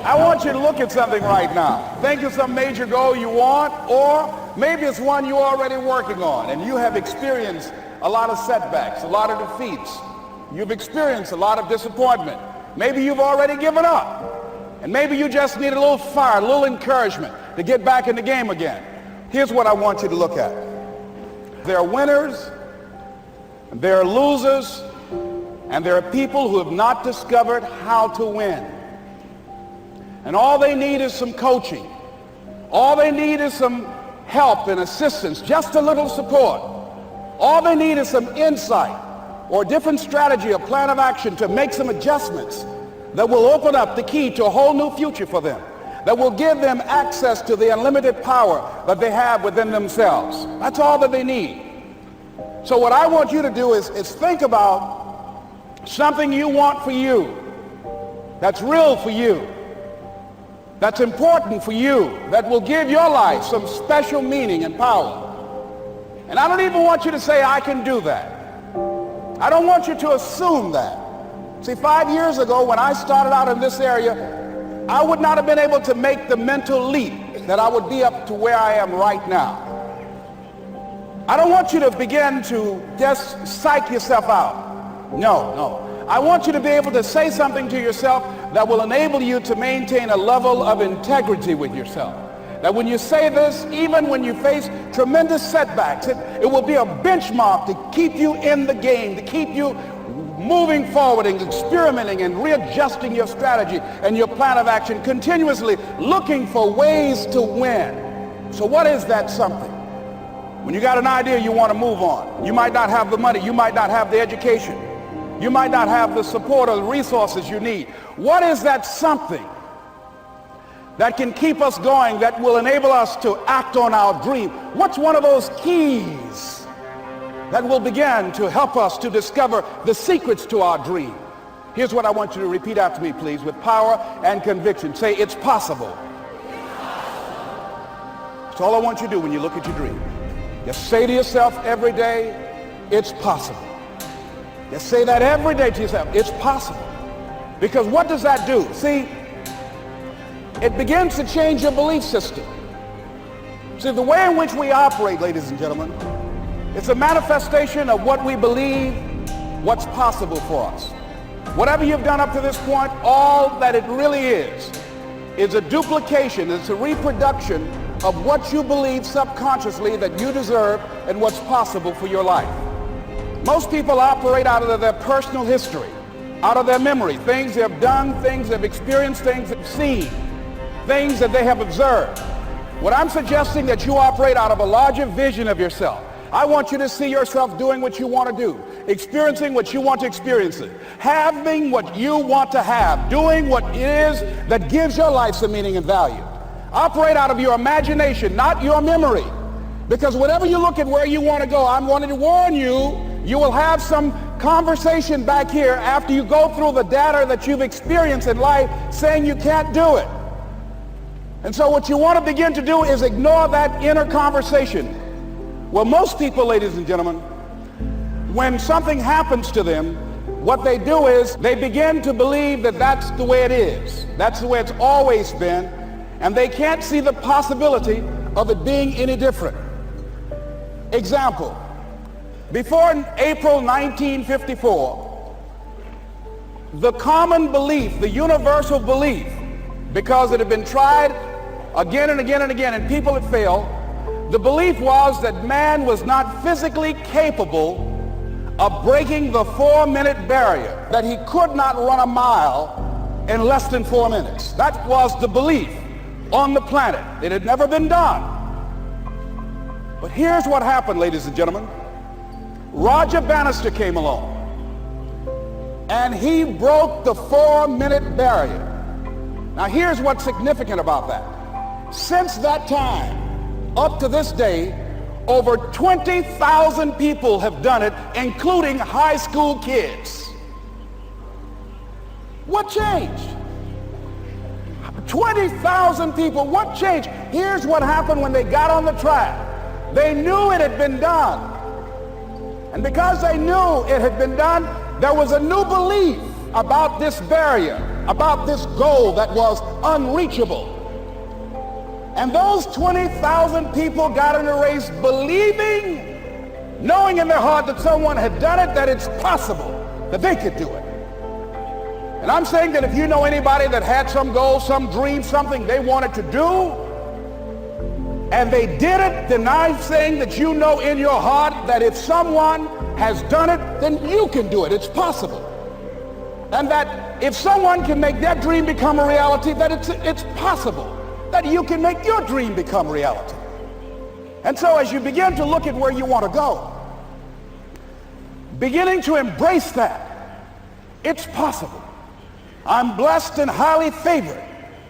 I want you to look at something right now. Think of some major goal you want, or maybe it's one you're already working on and you have experienced a lot of setbacks, a lot of defeats. You've experienced a lot of disappointment. Maybe you've already given up. And maybe you just need a little fire, a little encouragement to get back in the game again. Here's what I want you to look at. There are winners, and there are losers, and there are people who have not discovered how to win. And all they need is some coaching. All they need is some help and assistance, just a little support. All they need is some insight or a different strategy, a plan of action to make some adjustments that will open up the key to a whole new future for them, that will give them access to the unlimited power that they have within themselves. That's all that they need. So what I want you to do is think about something you want for you, that's real for you, that's important for you, that will give your life some special meaning and power. And I don't even want you to say, I can do that. I don't want you to assume that. See, 5 years ago when I started out in this area, I would not have been able to make the mental leap that I would be up to where I am right now. I don't want you to begin to just psych yourself out. No. I want you to be able to say something to yourself that will enable you to maintain a level of integrity with yourself. That when you say this, even when you face tremendous setbacks, it will be a benchmark to keep you in the game, to keep you moving forward and experimenting and readjusting your strategy and your plan of action, continuously looking for ways to win. So what is that something? When you got an idea you want to move on, you might not have the money, you might not have the education, you might not have the support or the resources you need. What is that something that can keep us going, that will enable us to act on our dream? What's one of those keys that will begin to help us to discover the secrets to our dream? Here's what I want you to repeat after me, please, with power and conviction. Say, it's possible. That's all I want you to do when you look at your dream. Just say to yourself every day, it's possible. Just say that every day to yourself, it's possible. Because what does that do? See, it begins to change your belief system. See, the way in which we operate, ladies and gentlemen, it's a manifestation of what we believe, what's possible for us. Whatever you've done up to this point, all that it really is a duplication, it's a reproduction of what you believe subconsciously that you deserve and what's possible for your life. Most people operate out of their personal history, out of their memory, things they have done, things they've experienced, things they've seen, things that they have observed. What I'm suggesting that you operate out of a larger vision of yourself. I want you to see yourself doing what you want to do, experiencing what you want to experience, having what you want to have, doing what it is that gives your life some meaning and value. Operate out of your imagination, not your memory. Because whenever you look at where you want to go, I'm wanting to warn you, you will have some conversation back here after you go through the data that you've experienced in life saying you can't do it. And so what you want to begin to do is ignore that inner conversation. Well, most people, ladies and gentlemen, when something happens to them, what they do is they begin to believe that that's the way it is. That's the way it's always been. And they can't see the possibility of it being any different. Example, before April 1954, the common belief, the universal belief, because it had been tried again and again and again and people had failed, the belief was that man was not physically capable of breaking the 4-minute barrier, that he could not run a mile in less than 4 minutes. That was the belief on the planet. It had never been done. But here's what happened, ladies and gentlemen. Roger Bannister came along and he broke the 4-minute barrier. Now here's what's significant about that. Since that time, up to this day, over 20,000 people have done it, including high school kids. What changed? 20,000 people, what changed? Here's what happened when they got on the track. They knew it had been done. And because they knew it had been done, there was a new belief about this barrier. about this goal that was unreachable. And those 20,000 people got in a race believing, knowing in their heart that someone had done it, that it's possible that they could do it. And I'm saying that if you know anybody that had some goal, some dream, something they wanted to do, and they did it, then I'm saying that you know in your heart that if someone has done it, then you can do it. It's possible. And that if someone can make their dream become a reality, that it's possible that you can make your dream become reality. And so as you begin to look at where you want to go, beginning to embrace that, it's possible. I'm blessed and highly favored.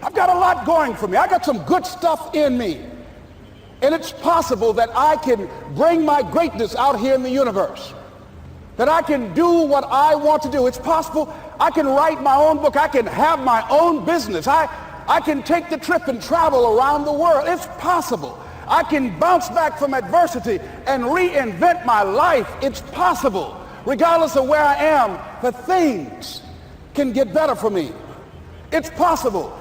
I've got a lot going for me. I got some good stuff in me. And it's possible that I can bring my greatness out here in the universe, that I can do what I want to do. It's possible I can write my own book. I can have my own business. I can take the trip and travel around the world. It's possible. I can bounce back from adversity and reinvent my life. It's possible. Regardless of where I am, the things can get better for me. It's possible